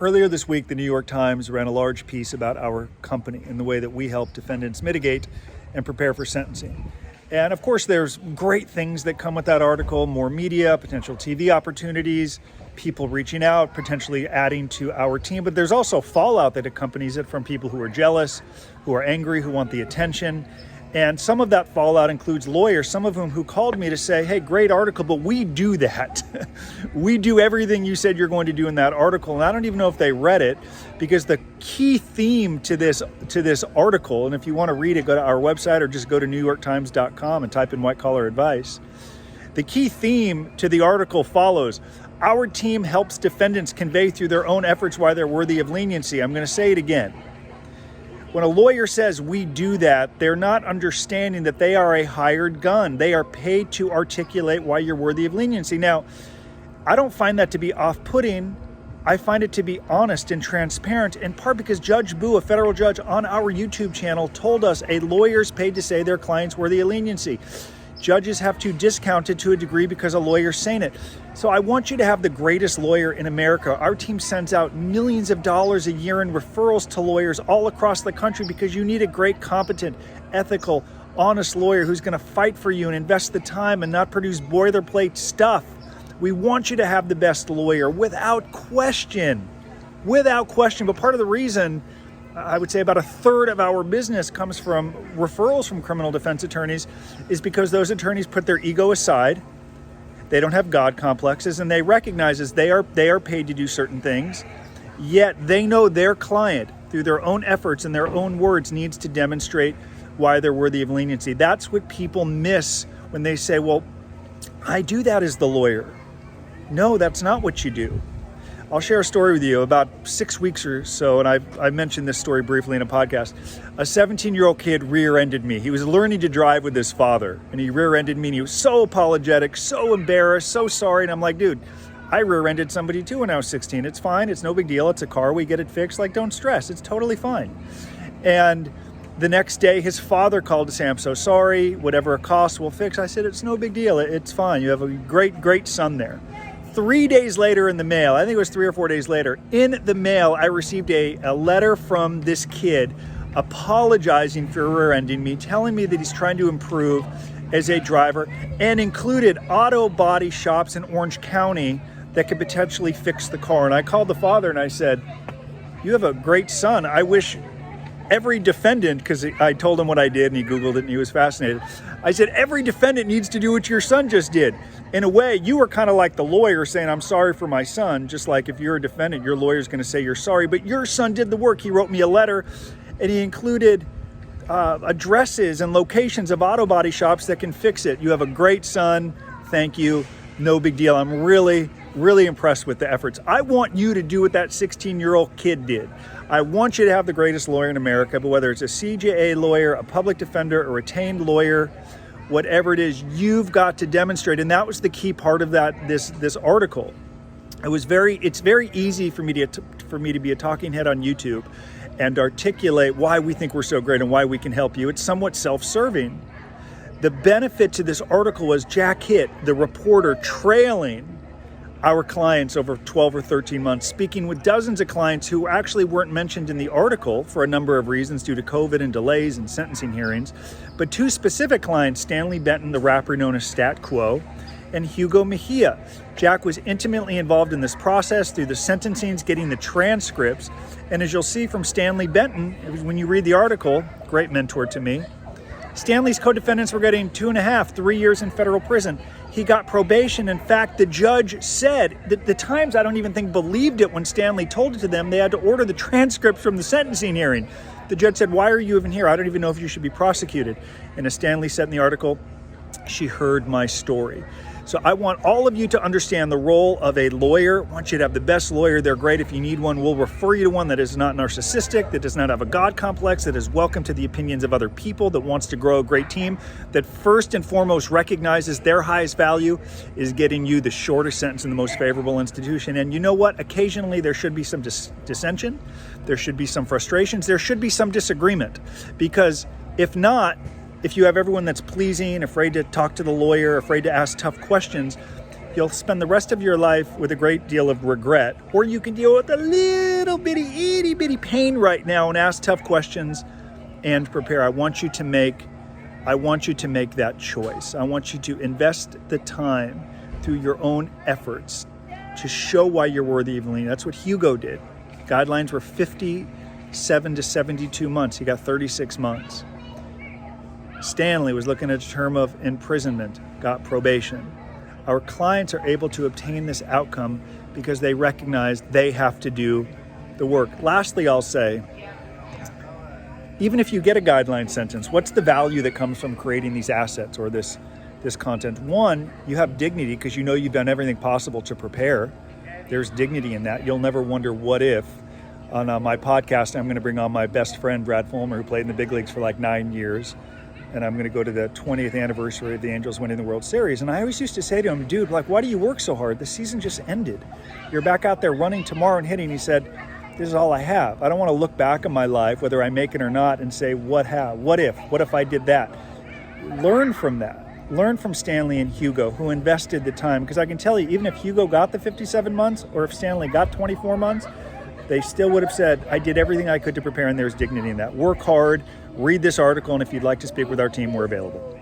Earlier this week, the New York Times ran a large piece about our company and the way that we help defendants mitigate and prepare for sentencing. And of course, there's great things that come with that article, more media, potential TV opportunities, people reaching out, potentially adding to our team. But there's also fallout that accompanies it from people who are jealous, who are angry, who want the attention. And some of that fallout includes lawyers, some of whom who called me to say, hey, great article, but we do that. We do everything you said you're going to do in that article. And I don't even know if they read it, because the key theme to this article, and if you want to read it, go to our website or just go to newyorktimes.com and type in white collar advice. The key theme to the article follows: our team helps defendants convey through their own efforts why they're worthy of leniency. I'm going to say it again. When a lawyer says we do that, they're not understanding that they are a hired gun. They are paid to articulate why you're worthy of leniency. Now, I don't find that to be off-putting. I find it to be honest and transparent, in part because Judge Boo, a federal judge on our YouTube channel, told us a lawyer's paid to say their client's worthy of leniency. Judges have to discount it to a degree because a lawyer's saying it. So I want you to have the greatest lawyer in America. Our team sends out millions of dollars a year in referrals to lawyers all across the country because you need a great, competent, ethical, honest lawyer who's going to fight for you and invest the time and not produce boilerplate stuff. We want you to have the best lawyer without question. Without question. But part of the reason, I would say about a third of our business comes from referrals from criminal defense attorneys, is because those attorneys put their ego aside. They don't have God complexes, and they recognize as they are paid to do certain things, yet they know their client, through their own efforts and their own words, needs to demonstrate why they're worthy of leniency. That's what people miss when they say, well, I do that as the lawyer. No, that's not what you do. I'll share a story with you. About 6 weeks or so, and I mentioned this story briefly in a podcast. A 17-year-old kid rear-ended me. He was learning to drive with his father, and he rear-ended me, and he was so apologetic, so embarrassed, so sorry. And I'm like, dude, I rear-ended somebody too when I was 16. It's fine. It's no big deal. It's a car. We get it fixed. Like, don't stress. It's totally fine. And the next day, his father called to say, I'm so sorry. Whatever it costs, we'll fix. I said, it's no big deal. It's fine. You have a great, great son there. 3 days later in the mail, I think it was 3 or 4 days later, in the mail, I received a letter from this kid apologizing for rear-ending me, telling me that he's trying to improve as a driver, and included auto body shops in Orange County that could potentially fix the car. And I called the father and I said, you have a great son. I wish every defendant, because I told him what I did and he Googled it and he was fascinated. I said, every defendant needs to do what your son just did. In a way, you were kind of like the lawyer saying, I'm sorry for my son. Just like if you're a defendant, your lawyer's going to say you're sorry, but your son did the work. He wrote me a letter and he included addresses and locations of auto body shops that can fix it. You have a great son. Thank you. No big deal. I'm really, really impressed with the efforts. I want you to do what that 16-year-old kid did. I want you to have the greatest lawyer in America, but whether it's a CJA lawyer, a public defender, a retained lawyer, whatever it is, you've got to demonstrate. And that was the key part of this article. It's very easy for me to be a talking head on YouTube and articulate why we think we're so great and why we can help you. It's somewhat self-serving. The benefit to this article was Jack Hitt, the reporter, trailing our clients over 12 or 13 months, speaking with dozens of clients who actually weren't mentioned in the article for a number of reasons due to COVID and delays in sentencing hearings. But two specific clients, Stanley Benton, the rapper known as Stat Quo, and Hugo Mejia. Jack was intimately involved in this process through the sentencings, getting the transcripts. And as you'll see from Stanley Benton, when you read the article, great mentor to me, Stanley's co-defendants were getting 2.5, 3 years in federal prison. He got probation. In fact, the judge said that the Times, I don't even think, believed it when Stanley told it to them. They had to order the transcripts from the sentencing hearing. The judge said, why are you even here? I don't even know if you should be prosecuted. And as Stanley said in the article, she heard my story. So I want all of you to understand the role of a lawyer. I want you to have the best lawyer. They're great. If you need one, we'll refer you to one that is not narcissistic, that does not have a God complex, that is welcome to the opinions of other people, that wants to grow a great team, that first and foremost recognizes their highest value is getting you the shortest sentence in the most favorable institution. And you know what? Occasionally there should be some dissension. There should be some frustrations. There should be some disagreement, because if not, if you have everyone that's pleasing, afraid to talk to the lawyer, afraid to ask tough questions, you'll spend the rest of your life with a great deal of regret, or you can deal with a little bitty, itty bitty pain right now and ask tough questions and prepare. I want you to make that choice. I want you to invest the time through your own efforts to show why you're worthy of leading. That's what Hugo did. Guidelines were 57 to 72 months. He got 36 months. Stanley was looking at a term of imprisonment, got probation. Our clients are able to obtain this outcome because they recognize they have to do the work. Lastly, I'll say, even if you get a guideline sentence, what's the value that comes from creating these assets or this content? One, you have dignity because you know you've done everything possible to prepare. There's dignity in that. You'll never wonder what if. On my podcast, I'm going to bring on my best friend, Brad Fulmer, who played in the big leagues for like 9 years. And I'm going to go to the 20th anniversary of the Angels winning the World Series. And I always used to say to him, dude, like, why do you work so hard? The season just ended. You're back out there running tomorrow and hitting. He said, this is all I have. I don't want to look back on my life, whether I make it or not, and say, what if I did that? Learn from that. Learn from Stanley and Hugo, who invested the time. Because I can tell you, even if Hugo got the 57 months or if Stanley got 24 months, they still would have said, I did everything I could to prepare, and there's dignity in that. Work hard, read this article, and if you'd like to speak with our team, we're available.